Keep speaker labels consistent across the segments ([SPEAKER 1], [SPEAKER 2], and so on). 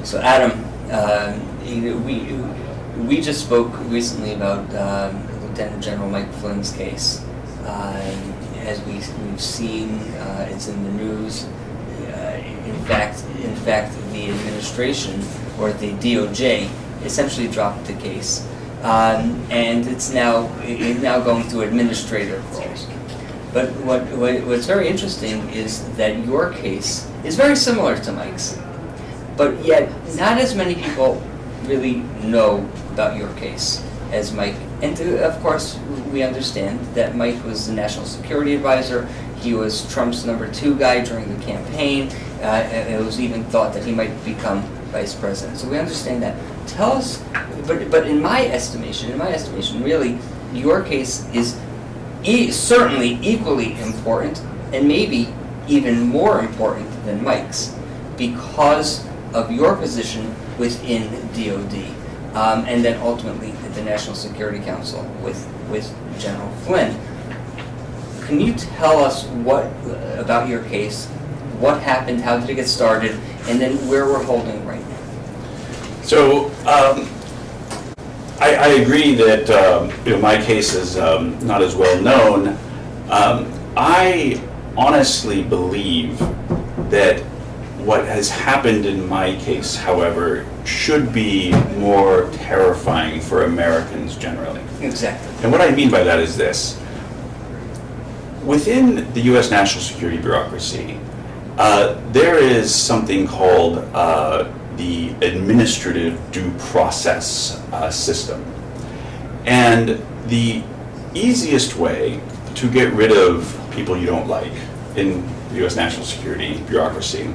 [SPEAKER 1] So Adam, we just spoke recently about Lieutenant General Mike Flynn's case. As we've seen, it's in the news. In fact, the administration or the DOJ essentially dropped the case, and it's now going through administrative roles. But what's very interesting is that your case is very similar to Mike's, but yet not as many people really know about your case as Mike. And of course, we understand that Mike was the national security advisor. He was Trump's #2 guy during the campaign. It was even thought that he might become vice president. So we understand that. Tell us, but in my estimation, really, your case is certainly equally important, and maybe even more important than Mike's, because of your position within DOD, and then ultimately at the National Security Council with General Flynn. Can you tell us about your case, what happened, how did it get started, and then where we're holding right now?
[SPEAKER 2] So I agree that my case is not as well known. I honestly believe that what has happened in my case, however, should be more terrifying for Americans generally.
[SPEAKER 1] Exactly.
[SPEAKER 2] And what I mean by that is this. Within the U.S. national security bureaucracy, there is something called the administrative due process system. And the easiest way to get rid of people you don't like in the U.S. national security bureaucracy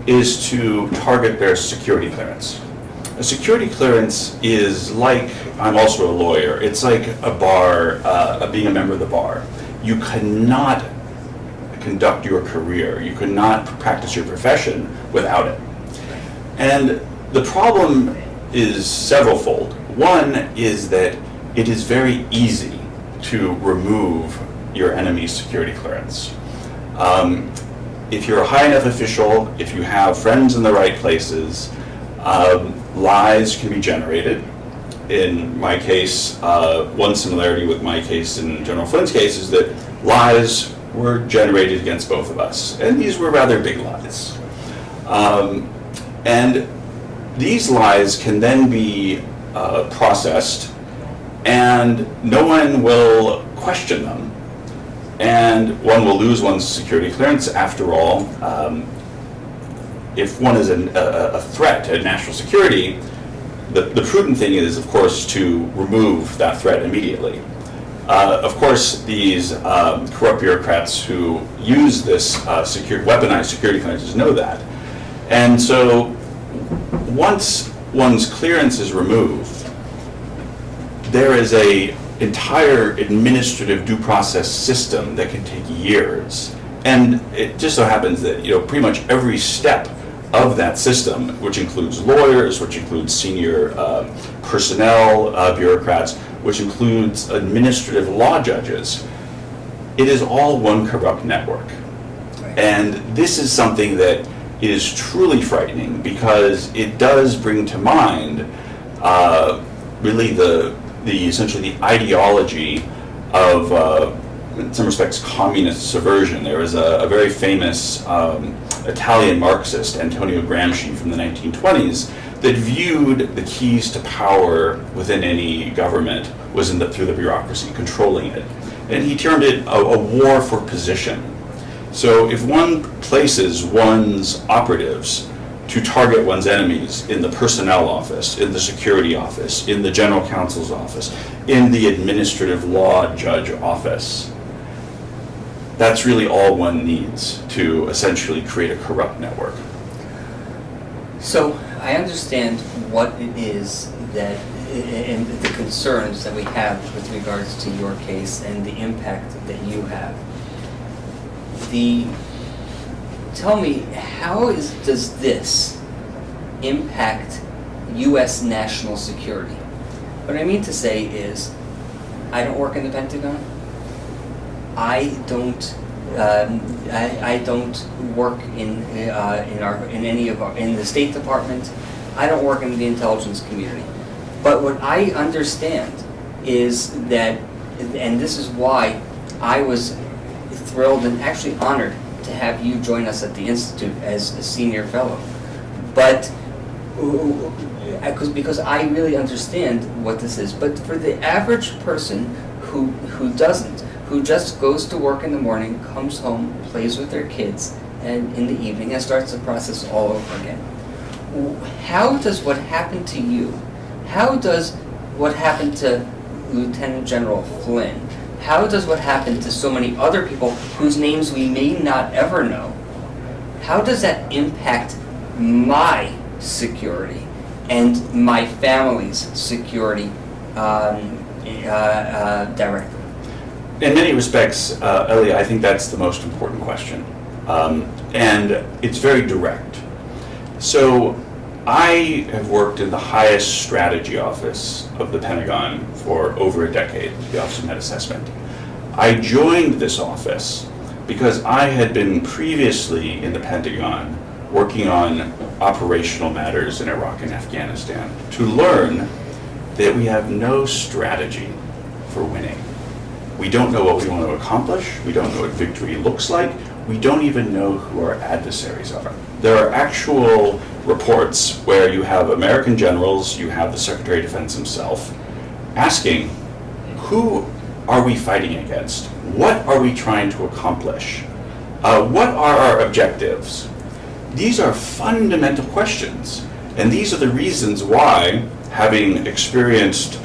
[SPEAKER 2] is to target their security clearance. A security clearance is like, I'm also a lawyer, it's like a bar, being a member of the bar. You cannot conduct your career, you cannot practice your profession without it. And the problem is severalfold. One is that it is very easy to remove your enemy's security clearance. If you're a high enough official, if you have friends in the right places, lies can be generated. In my case, one similarity with my case and General Flynn's case is that lies were generated against both of us. And these were rather big lies. And these lies can then be processed, and no one will question them. And one will lose one's security clearance. After all, if one is a threat to national security, the prudent thing is, of course, to remove that threat immediately. Of course, these corrupt bureaucrats who use this weaponized security clearances know that. And so once one's clearance is removed, there is an entire administrative due process system that can take years. And it just so happens that pretty much every step of that system, which includes lawyers, which includes senior personnel bureaucrats, which includes administrative law judges, it is all one corrupt network. Right. And this is something that is truly frightening, because it does bring to mind really essentially the ideology of in some respects communist subversion. There was a very famous Italian Marxist, Antonio Gramsci, from the 1920s, that viewed the keys to power within any government was through the bureaucracy, controlling it. And he termed it a war for position. So if one places one's operatives to target one's enemies in the personnel office, in the security office, in the general counsel's office, in the administrative law judge office, that's really all one needs to essentially create a corrupt network.
[SPEAKER 1] So I understand what it is that, and the concerns that we have with regards to your case and the impact that you have. Tell me, how does this impact U.S. national security? What I mean to say is, I don't work in the Pentagon. I don't work in the State Department. I don't work in the intelligence community. But what I understand is that, and this is why I was thrilled and actually honored to have you join us at the Institute as a senior fellow. But because I really understand what this is. But for the average person who doesn't, who just goes to work in the morning, comes home, plays with their kids, and in the evening, and starts the process all over again. How does what happened to you, how does what happened to Lieutenant General Flynn, how does what happened to so many other people whose names we may not ever know, how does that impact my security and my family's security directly?
[SPEAKER 2] In many respects, Ellie, I think that's the most important question. And it's very direct. So I have worked in the highest strategy office of the Pentagon for over a decade, the Office of Net Assessment. I joined this office because I had been previously in the Pentagon working on operational matters in Iraq and Afghanistan to learn that we have no strategy for winning. We don't know what we want to accomplish. We don't know what victory looks like. We don't even know who our adversaries are. There are actual reports where you have American generals, you have the Secretary of Defense himself, asking, who are we fighting against? What are we trying to accomplish? What are our objectives? These are fundamental questions, and these are the reasons why, having experienced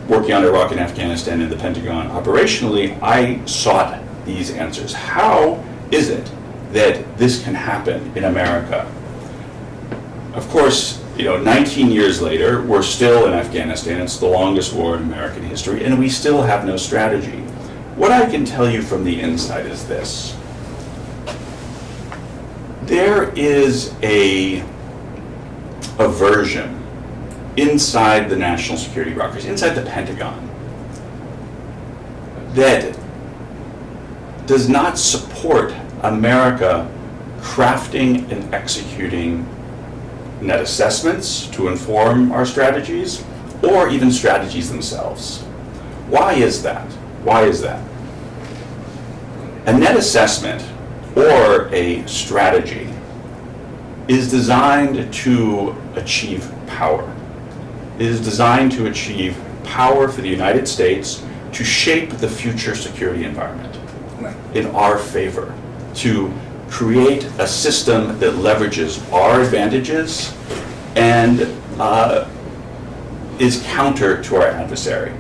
[SPEAKER 2] working on Iraq and Afghanistan in the Pentagon operationally, I sought these answers. How is it that this can happen in America? Of course, 19 years later, we're still in Afghanistan. It's the longest war in American history, and we still have no strategy. What I can tell you from the inside is this. There is a version inside the national security bureaucracy, inside the Pentagon, that does not support America crafting and executing net assessments to inform our strategies, or even strategies themselves. Why is that? Why is that? A net assessment or a strategy is designed to achieve power. It is designed to achieve power for the United States to shape the future security environment in our favor, to create a system that leverages our advantages and is counter to our adversary.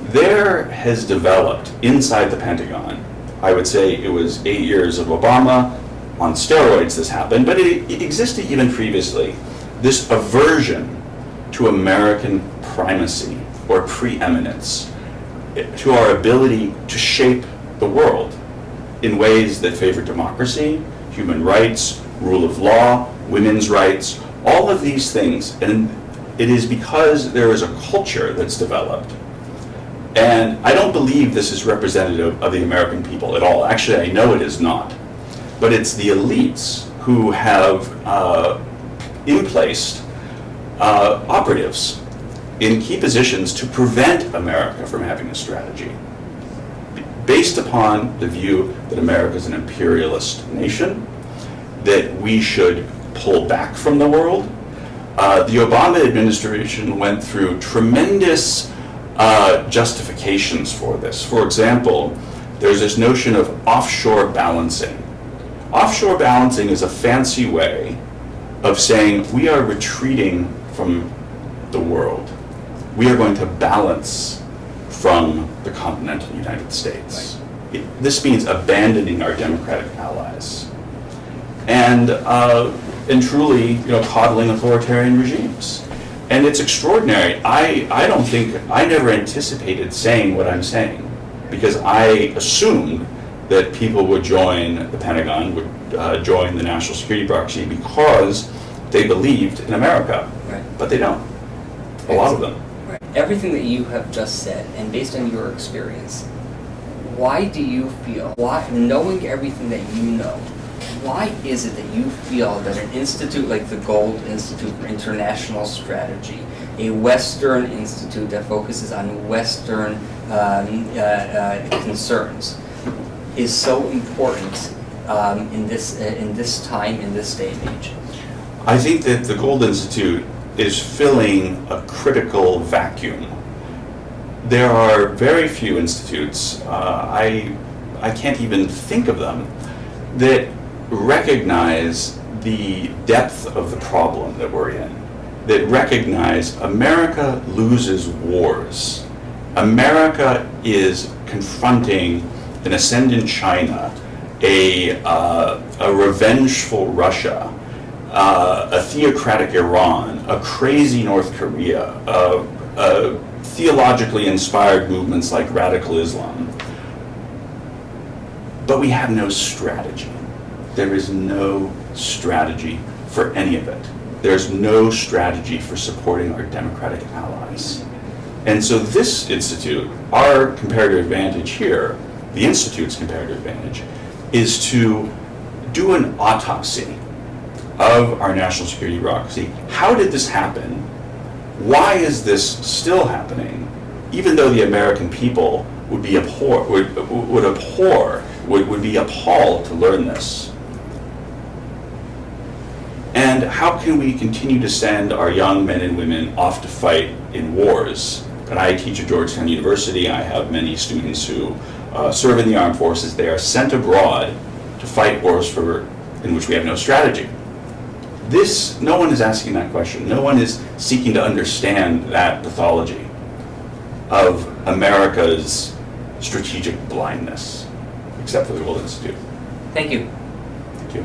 [SPEAKER 2] There has developed inside the Pentagon, I would say it was 8 years of Obama, on steroids this happened, but it existed even previously, this aversion to American primacy or preeminence, to our ability to shape the world in ways that favor democracy, human rights, rule of law, women's rights, all of these things. And it is because there is a culture that's developed. And I don't believe this is representative of the American people at all. Actually, I know it is not. But it's the elites who have emplaced operatives in key positions to prevent America from having a strategy, based upon the view that America is an imperialist nation, that we should pull back from the world. The Obama administration went through tremendous justifications for this. For example, there's this notion of offshore balancing. Offshore balancing is a fancy way of saying we are retreating from the world. We are going to balance from the continental United States. This means abandoning our democratic allies and truly, coddling authoritarian regimes. And it's extraordinary. I never anticipated saying what I'm saying, because I assumed that people would join the Pentagon, would join the national security bureaucracy because they believed in America.
[SPEAKER 1] Right.
[SPEAKER 2] But they don't. A lot of them.
[SPEAKER 1] Right. Everything that you have just said, and based on your experience, why do you feel, knowing everything that you know, why is it that you feel that an institute like the Gold Institute for International Strategy, a Western institute that focuses on Western concerns, is so important in this time, in this day and age?
[SPEAKER 2] I think that the Gold Institute is filling a critical vacuum. There are very few institutes, I can't even think of them, that recognize the depth of the problem that we're in, that recognize America loses wars. America is confronting an ascendant China, a revengeful Russia, a theocratic Iran, a crazy North Korea, theologically inspired movements like radical Islam. But we have no strategy. There is no strategy for any of it. There's no strategy for supporting our democratic allies. And so this institute, our comparative advantage here, the institute's comparative advantage, is to do an autopsy of our national security bureaucracy. How did this happen? Why is this still happening? Even though the American people would be would be appalled to learn this. And how can we continue to send our young men and women off to fight in wars? And I teach at Georgetown University. I have many students who serve in the armed forces. They are sent abroad to fight wars in which we have no strategy. No one is asking that question. No one is seeking to understand that pathology of America's strategic blindness, except for the Gold Institute.
[SPEAKER 1] Thank you.
[SPEAKER 2] Thank you.